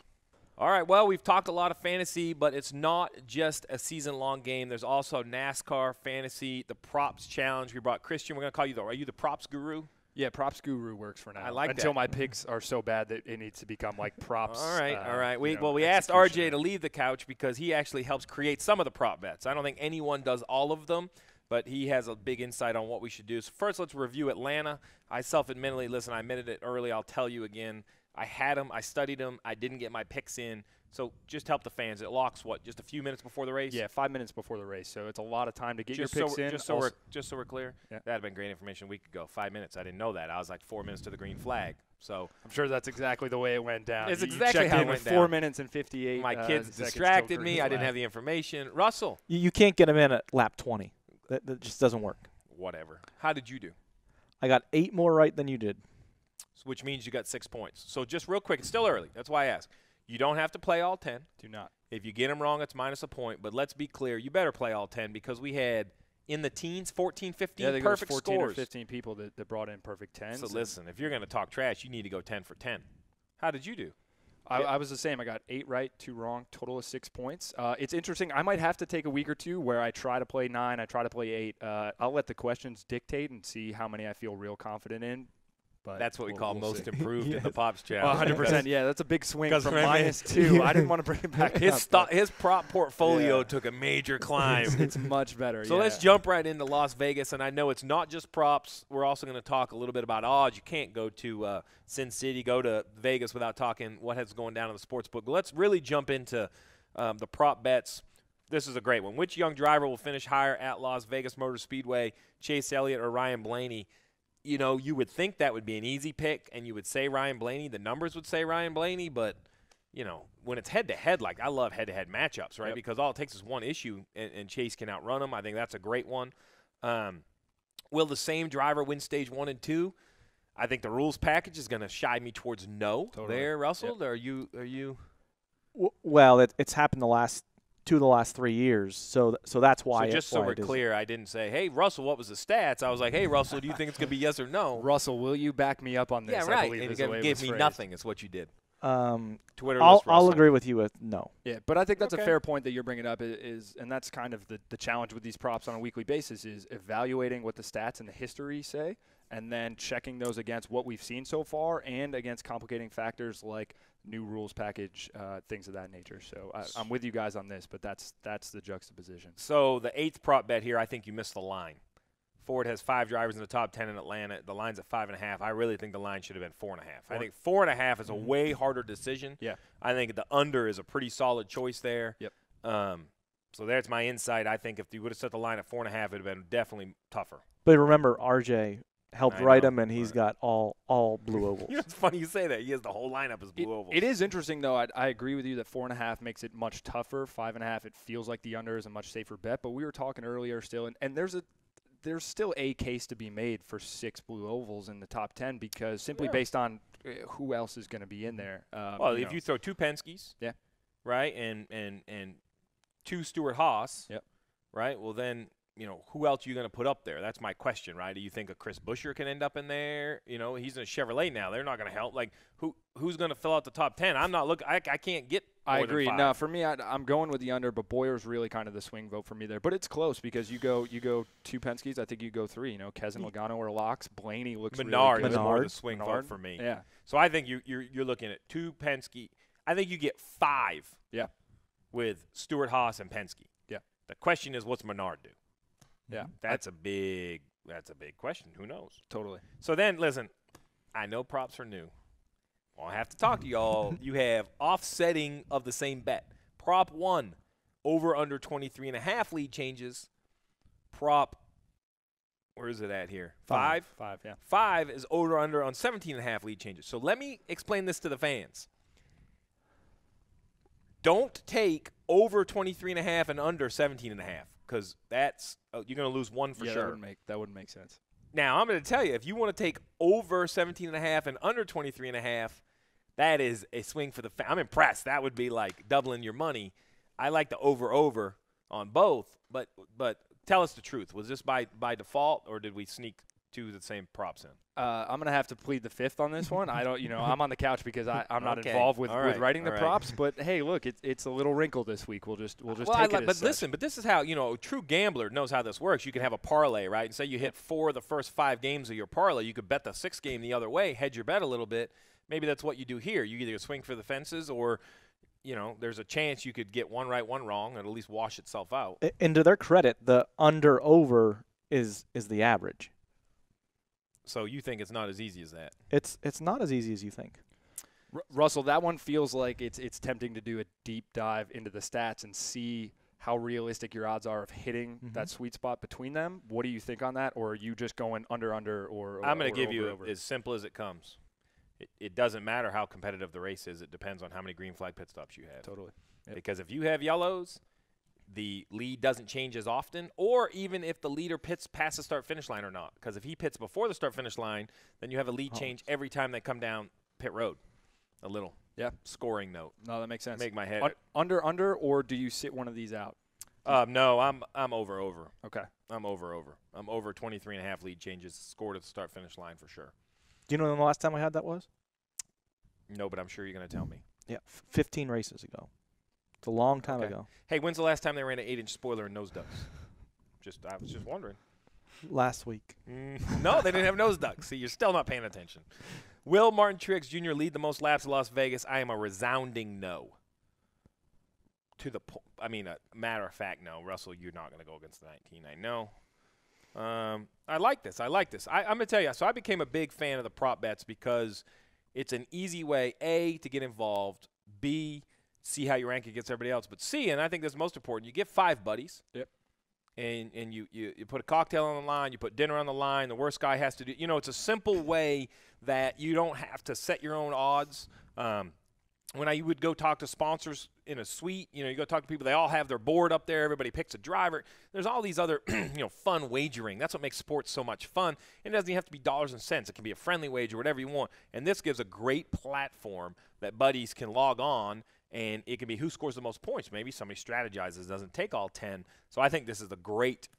All right, well, we've talked a lot of fantasy, but it's not just a season-long game. There's also NASCAR fantasy, the Props Challenge. We brought Christian. We're going to call you are you the props guru? Yeah, props guru works for now. I like Until that. my picks are so bad that it needs to become like props. All right. We asked RJ to leave the couch because he actually helps create some of the prop bets. I don't think anyone does all of them, but he has a big insight on what we should do. So first, let's review Atlanta. I self-admittedly, listen, I admitted it early. I'll tell you again. I had them. I studied them. I didn't get my picks in. So just help the fans. It locks, just a few minutes before the race? Yeah, 5 minutes before the race. So it's a lot of time to get your picks in. Just so we're clear, that would have been great information a week ago. 5 minutes. I didn't know that. I was like 4 minutes to the green flag. So I'm sure that's exactly the way it went down. It's You exactly checked how in it went with down. 4 minutes and 58 my kids seconds till distracted green me. I didn't flag. have the information. Russell. You can't get him in at lap 20. That just doesn't work. Whatever. How did you do? I got 8 more right than you did. Which means you got 6 points. So just real quick, it's still early. That's why I ask. You don't have to play all 10. Do not. If you get them wrong, it's minus a point. But let's be clear, you better play all 10 because we had in the teens 14, 15 Yeah, there was perfect 14 scores. or 15 people that brought in perfect 10s. So listen, if you're going to talk trash, you need to go 10 for 10. How did you do? I was the same. I got 8 right, 2 wrong, total of 6 points. It's interesting. I might have to take a week or two where I try to play 9, I try to play 8. I'll let the questions dictate and see how many I feel real confident in. But that's what we call we'll most see. improved in the Pops Challenge. 100%. Yeah, that's a big swing from remember- -2. I didn't want to bring it back up. His prop portfolio Yeah. took a major climb. It's much better. So let's jump right into Las Vegas. And I know it's not just props. We're also going to talk a little bit about odds. You can't go to Sin City, go to Vegas without talking what has going down in the sports book. But let's really jump into the prop bets. This is a great one. Which young driver will finish higher at Las Vegas Motor Speedway, Chase Elliott or Ryan Blaney? You know, you would think that would be an easy pick, and you would say Ryan Blaney. The numbers would say Ryan Blaney, but, you know, when it's head-to-head, like I love head-to-head matchups, right? Yep. Because all it takes is one issue, and Chase can outrun him. I think that's a great one. Will the same driver win stage 1 and 2? I think the rules package is going to shy me towards no. Totally. There, Russell? Yep. Are you? Well, it's happened the last 3 years, so that's why. So just so we're clear, I didn't say, hey, Russell, what was the stats? I was like, hey, Russell, do you think it's going to be yes or no? Russell, will you back me up on this? Yeah, I right. believe And is the way you it gave was me phrased. nothing is what you did. Twitter I'll agree with you with no. Yeah, but I think that's Okay. a fair point that you're bringing up is and that's kind of the challenge with these props on a weekly basis is evaluating what the stats and the history say and then checking those against what we've seen so far and against complicating factors like new rules package, things of that nature. So I'm with you guys on this, but that's the juxtaposition. So the 8th prop bet here, I think you missed the line. Ford has 5 drivers in the top 10 in Atlanta. The line's at 5.5. I really think the line should have been 4.5. I think 4.5 is a way harder decision. Yeah. I think the under is a pretty solid choice there. Yep. So there's my insight. I think if you would have set the line at 4.5, it would have been definitely tougher. But remember, RJ helped I write know. him, and he's got all blue ovals. You know, it's funny you say that. He has the whole lineup as blue ovals. It is interesting, though. I agree with you that 4.5 makes it much tougher. 5.5, it feels like the under is a much safer bet. But we were talking earlier still, and there's still a case to be made for 6 blue ovals in the top 10 because simply based on who else is going to be in there. Well, if you throw 2 Penskes, yeah, right, and 2 Stewart-Haas, yep, right, well then, you know, who else are you going to put up there? That's my question, right? Do you think a Chris Buescher can end up in there? You know, he's in a Chevrolet now. They're not going to help. Like, who's going to fill out the top 10? I'm not looking. I can't get more I than agree. 5. No, for me, I'm going with the under, but Boyer's really kind of the swing vote for me there. But it's close because you go 2 Penskes. I think you go 3. You know, Kes and Logano are locks. Blaney looks Menard really is good. more the swing vote for me. Yeah. So I think you're looking at 2 Penske. I think you get 5. Yeah. With Stewart-Haas and Penske. Yeah. The question is, what's Menard do? Yeah. That's a big That's a big question. Who knows? Totally. So then, listen, I know props are new. Well, I have to talk to y'all. You have offsetting of the same bet. Prop 1, over under 23.5 lead changes. Prop, where is it at here? 5? 5, yeah. 5 is over under on 17.5 lead changes. So let me explain this to the fans. Don't take over 23.5 and under 17.5 because that's you're going to lose one for sure. That wouldn't make sense. Now, I'm going to tell you, if you want to take over 17.5 and under 23.5, that is a swing for the I'm impressed. That would be like doubling your money. I like the over on both, but tell us the truth. Was this by default, or did we sneak two of the same props in? I'm going to have to plead the fifth on this one. I don't, I'm on the couch because I'm not involved with writing the props. But hey, look, it's a little wrinkle this week. We'll just take it. But listen, but this is how a true gambler knows how this works. You can have a parlay, right? And say you hit 4 of the first 5 games of your parlay. You could bet the 6th game the other way, hedge your bet a little bit. Maybe that's what you do here. You either swing for the fences, or there's a chance you could get one right, one wrong, and at least wash itself out. And to their credit, the under-over is the average. So you think it's not as easy as that? It's not as easy as you think. Russell, that one feels like it's tempting to do a deep dive into the stats and see how realistic your odds are of hitting that sweet spot between them. What do you think on that, or are you just going under, or I'm going to give over, you over? As simple as it comes. It doesn't matter how competitive the race is. It depends on how many green flag pit stops you have. Totally. Yep. Because if you have yellows, the lead doesn't change as often, or even if the leader pits past the start-finish line or not. Because if he pits before the start-finish line, then you have a lead change every time they come down pit road. A little scoring note. No, that makes sense. Make my head. Under, or do you sit one of these out? No, I'm over. Okay. I'm over. I'm over 23.5 lead changes scored at the start-finish line for sure. Do you know when the last time I had that was? No, but I'm sure you're going to tell me. Yeah, 15 races ago. It's a long time ago. Hey, when's the last time they ran an 8-inch spoiler in nose ducks? I was just wondering. Last week. No, they didn't have nose ducks. See, you're still not paying attention. Will Martin Truex Jr. lead the most laps in Las Vegas? I am a resounding no. A matter of fact, no. Russell, you're not going to go against the 19. I know. I like this. I'm going to tell you. So I became a big fan of the prop bets because it's an easy way, A, to get involved, B, see how you rank against everybody else, but C, and I think this is most important, you get 5 buddies. Yep. And you put a cocktail on the line, you put dinner on the line, the worst guy has to do. It's a simple way that you don't have to set your own odds. When I would go talk to sponsors in a suite, you go talk to people, they all have their board up there, everybody picks a driver. There's all these other, fun wagering. That's what makes sports so much fun. It doesn't even have to be dollars and cents. It can be a friendly wager, whatever you want. And this gives a great platform that buddies can log on, and it can be who scores the most points. Maybe somebody strategizes, doesn't take all 10. So I think this is a great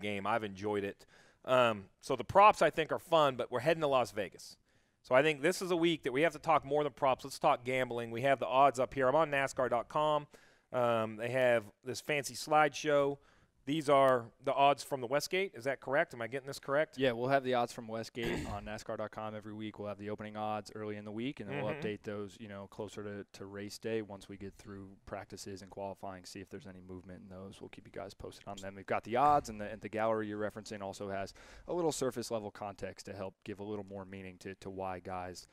game. I've enjoyed it. So the props I think are fun, but we're heading to Las Vegas. So I think this is a week that we have to talk more than props. Let's talk gambling. We have the odds up here. I'm on NASCAR.com. They have this fancy slideshow. These are the odds from the Westgate. Is that correct? Am I getting this correct? Yeah, we'll have the odds from Westgate on NASCAR.com every week. We'll have the opening odds early in the week, and then we'll update those, closer to race day once we get through practices and qualifying, see if there's any movement in those. We'll keep you guys posted on them. We've got the odds, and the gallery you're referencing also has a little surface-level context to help give a little more meaning to why guys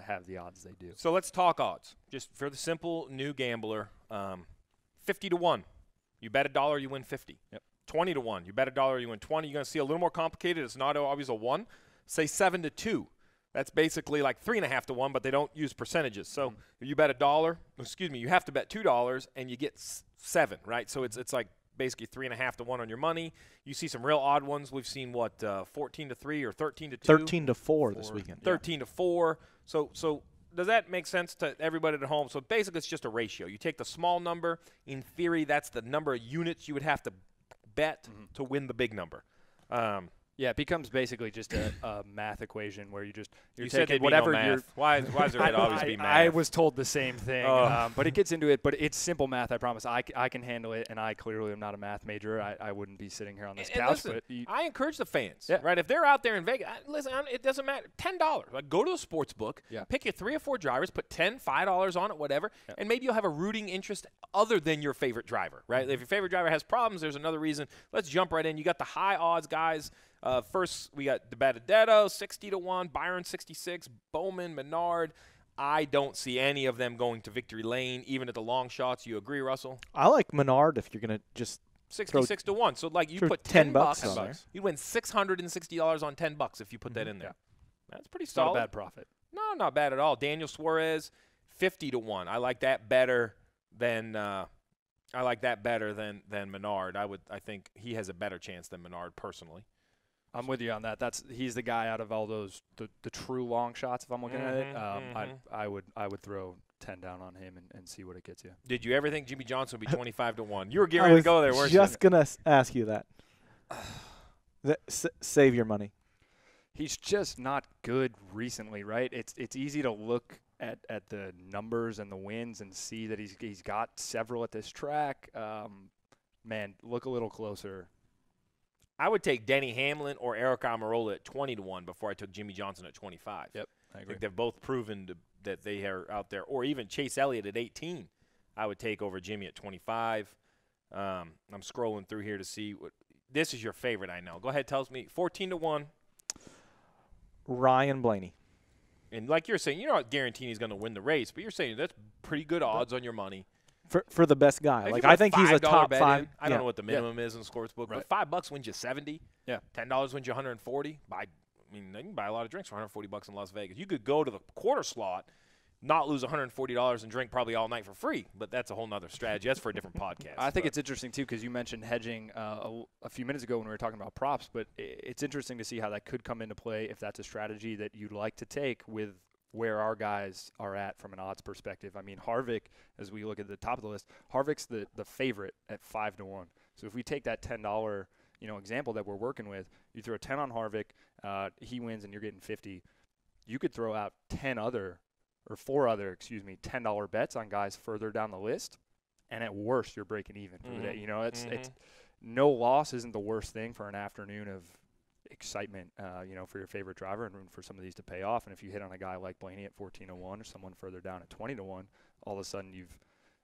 have the odds they do. So let's talk odds. Just for the simple new gambler, 50-1. You bet $1, you win 50. Yep. 20-1. You bet $1, you win 20. You're going to see a little more complicated. It's not always a 1. Say 7-2. That's basically like 3.5 to 1, but they don't use percentages. So if you bet you have to bet $2 and you get 7, right? So it's like basically 3.5 to 1 on your money. You see some real odd ones. We've seen 14-3 or 13-2. 13-4 this weekend. 13-4. So does that make sense to everybody at home? So basically it's just a ratio. You take the small number. In theory, that's the number of units you would have to bet to win the big number. Yeah, it becomes basically just a math equation where you're taking whatever no you're. Why is there always be math? I was told the same thing, but it gets into it. But it's simple math. I promise. I can handle it, and I clearly am not a math major. I wouldn't be sitting here on this couch. Listen, but I encourage the fans, right? If they're out there in Vegas, listen, it doesn't matter. $10. Like, go to a sports book, pick your 3 or 4 drivers, put $5 on it, whatever, and maybe you'll have a rooting interest other than your favorite driver, right? If your favorite driver has problems, there's another reason. Let's jump right in. You got the high odds guys. First, we got DiBenedetto, 60-1, Byron, 66, Bowman, Menard. I don't see any of them going to victory lane, even at the long shots. You agree, Russell? I like Menard if you're going to just 66-1. So, like, you throw put 10 $10 bucks on on there. You win $660 on $10 if you put that in there. That's pretty It's solid. not a bad profit. No, not bad at all. Daniel Suarez, 50-1. I like that better than Menard. I think he has a better chance than Menard personally. I'm with you on that. He's the guy out of all those the true long shots. If I'm looking at it, I would throw 10 down on him and see what it gets you. Did you ever think Jimmy Johnson would be 25-1? You were getting ready to go there, weren't you? I was just gonna ask you that. Save your money. He's just not good recently, right? It's easy to look at the numbers and the wins and see that he's got several at this track. Man, look a little closer. I would take Denny Hamlin or Erik Jones at 20-1 before I took Jimmy Johnson at 25. Yep, I I agree. think they've both proven that they are out there. Or even Chase Elliott at 18, I would take over Jimmy at 25. I'm scrolling through here to see what – this is your favorite, I know. Go ahead, tell me. 14-1. Ryan Blaney. And like you're saying, you're not guaranteeing he's going to win the race, but you're saying that's pretty good odds on your money. For the best guy. If Like you put I think he's a top bet 5. in, I don't know what the minimum is in sportsbook, Right. but $5 wins you 70. Yeah. $10 wins you 140. I mean, you can buy a lot of drinks for $140 in Las Vegas. You could go to the quarter slot, not lose $140 and drink probably all night for free, but that's a whole nother strategy. That's for a different podcast. I think it's interesting, too, because you mentioned hedging a few minutes ago when we were talking about props, but it's interesting to see how that could come into play if that's a strategy that you'd like to take with where our guys are at from an odds perspective. I mean, Harvick, as we look at the top of the list, Harvick's the favorite at 5-1. So if we take that $10 example that we're working with, you throw 10 on Harvick, he wins and you're getting 50. You could throw out 4 other $10 bets on guys further down the list, and at worst you're breaking even for the day. It's no loss isn't the worst thing for an afternoon of excitement, for your favorite driver and room for some of these to pay off. And if you hit on a guy like Blaney at 14-1 or someone further down at 20-1, all of a sudden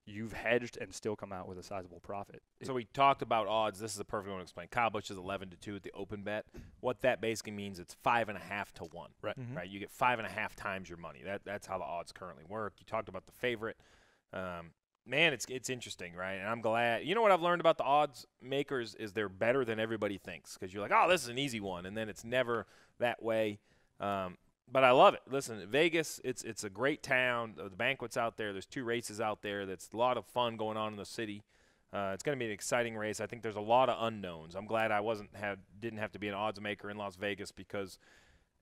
you've hedged and still come out with a sizable profit. So we talked about odds. This is a perfect one to explain. Kyle Busch is 11-2 at the open bet. What that basically means, it's 5.5 to 1. Right. Right. You get 5.5 times your money. That's how the odds currently work. You talked about the favorite. Man, it's interesting, right? And I'm glad. You know what I've learned about the odds makers is they're better than everybody thinks, because you're like, oh, this is an easy one, and then it's never that way. But I love it. Listen, Vegas, it's a great town. The banquet's out there. There's 2 races out there. That's a lot of fun going on in the city. It's going to be an exciting race. I think there's a lot of unknowns. I'm glad I didn't have to be an odds maker in Las Vegas because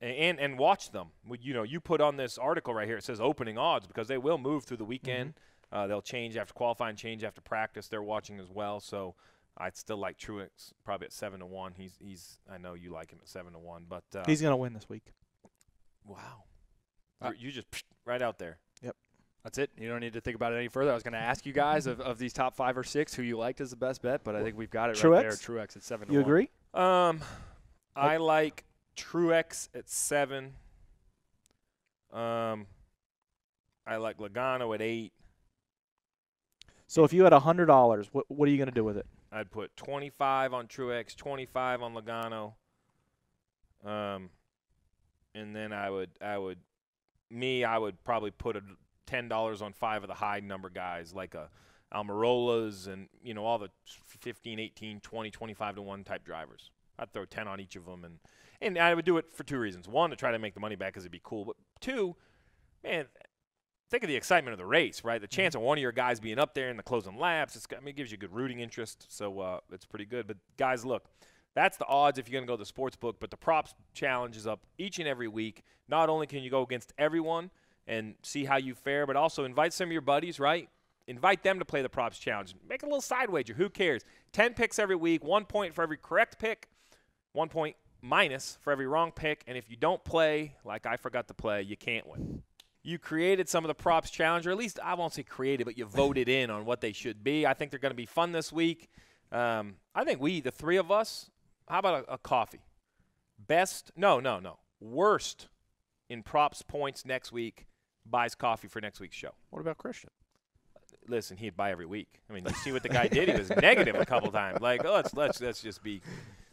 and watch them. You put on this article right here. It says opening odds because they will move through the weekend. They'll change after qualifying, change after practice. They're watching as well. So I'd still like Truex probably at 7-1. He's I know you like him at 7-1, but He's going to win this week. Wow. You just right out there. Yep. That's it. You don't need to think about it any further. I was going to ask you guys of these top 5 or 6 who you liked as the best bet, but I think we've got it right there. Truex at 7-1. You agree? I like Truex at 7. I like Logano at 8. So if you had $100, what are you going to do with it? I'd put 25 on Truex, 25 on Logano. And then I would probably put $10 on 5 of the high number guys like Almirolas and all the 15, 18, 20, 25-1 type drivers. I'd throw 10 on each of them, and I would do it for 2 reasons. 1, to try to make the money back because it'd be cool, but 2, man, think of the excitement of the race, right? The chance of one of your guys being up there in the closing laps, it gives you good rooting interest, so it's pretty good. But guys, look. That's the odds if you're going to go to the sports book, but the props challenge is up each and every week. Not only can you go against everyone and see how you fare, but also invite some of your buddies, right? Invite them to play the props challenge. Make a little side wager. Who cares? 10 picks every week, 1 point for every correct pick, 1 point minus for every wrong pick. And if you don't play like I forgot to play, you can't win. You created some of the props challenge, or at least I won't say created, but you voted in on what they should be. I think they're going to be fun this week. I think the 3 of us, how about a coffee? Worst in props points next week buys coffee for next week's show. What about Christian? Listen, he'd buy every week. I mean, you see what the guy did? He was negative a couple times. Like, let's just be.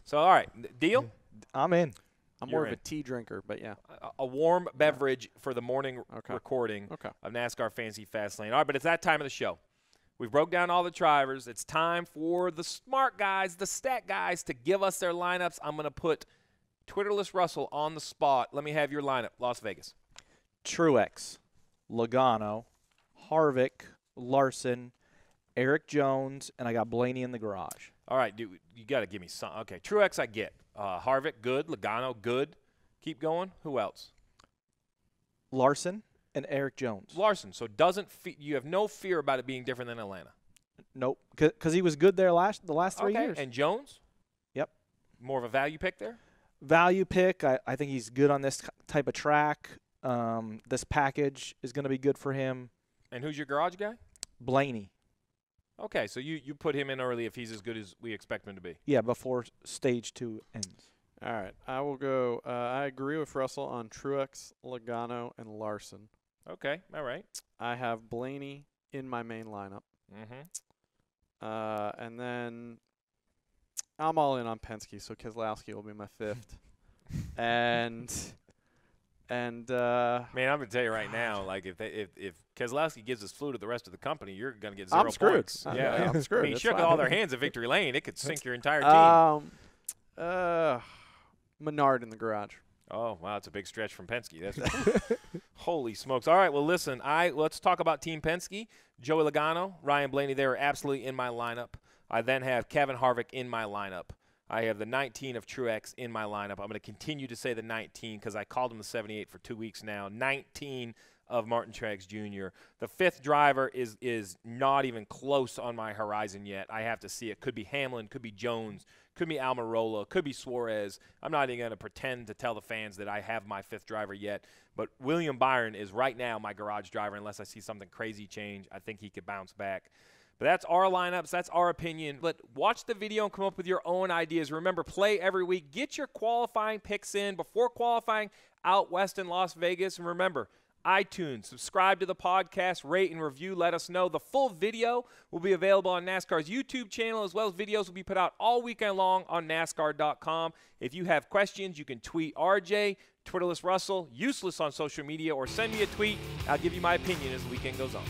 So, all right, deal? I'm in. I'm You're more of in. a tea drinker, but yeah. A warm beverage for the morning recording Okay. of NASCAR Fantasy Fastlane. All right, but it's that time of the show. We've broke down all the drivers. It's time for the smart guys, the stat guys, to give us their lineups. I'm going to put Twitterless Russell on the spot. Let me have your lineup. Las Vegas. Truex, Logano, Harvick, Larson, Erik Jones, and I got Blaney in the garage. All right, dude, you got to give me some. Okay, Truex I get. Harvick, good. Logano, good. Keep going. Who else? Larson and Erik Jones. Larson. So you have no fear about it being different than Atlanta. Nope, because he was good there the last 3 years. And Jones? Yep. More of a value pick there? Value pick. I think he's good on this type of track. This package is going to be good for him. And who's your garage guy? Blaney. Okay, so you put him in early if he's as good as we expect him to be. Yeah, before stage 2 ends. All right. I will go. I agree with Russell on Truex, Logano, and Larson. Okay, all right. I have Blaney in my main lineup. Mm-hmm. And then I'm all in on Penske, so Keselowski will be my fifth. and man, I'm gonna tell you right now, like if Keselowski gives us flu to the rest of the company, you're gonna get 0 I'm screwed. points. Yeah, I'm screwed. I mean, That's shook fine. all their hands at victory lane. It could sink your entire team. Menard in the garage. Oh wow, it's a big stretch from Penske. That's holy smokes! All right, well listen, let's talk about Team Penske. Joey Logano, Ryan Blaney, they are absolutely in my lineup. I then have Kevin Harvick in my lineup. I have the 19 of Truex in my lineup. I'm going to continue to say the 19 because I called him the 78 for 2 weeks now. 19 of Martin Truex Jr. The fifth driver is not even close on my horizon yet. I have to see it. Could be Hamlin, could be Jones, could be Almirola, could be Suarez. I'm not even going to pretend to tell the fans that I have my fifth driver yet. But William Byron is right now my garage driver unless I see something crazy change. I think he could bounce back. But that's our lineups. That's our opinion. But watch the video and come up with your own ideas. Remember, play every week. Get your qualifying picks in before qualifying out west in Las Vegas. And remember, iTunes, subscribe to the podcast, rate and review. Let us know. The full video will be available on NASCAR's YouTube channel, as well as videos will be put out all weekend long on NASCAR.com. If you have questions, you can tweet RJ, Twitterless Russell, useless on social media, or send me a tweet. I'll give you my opinion as the weekend goes on.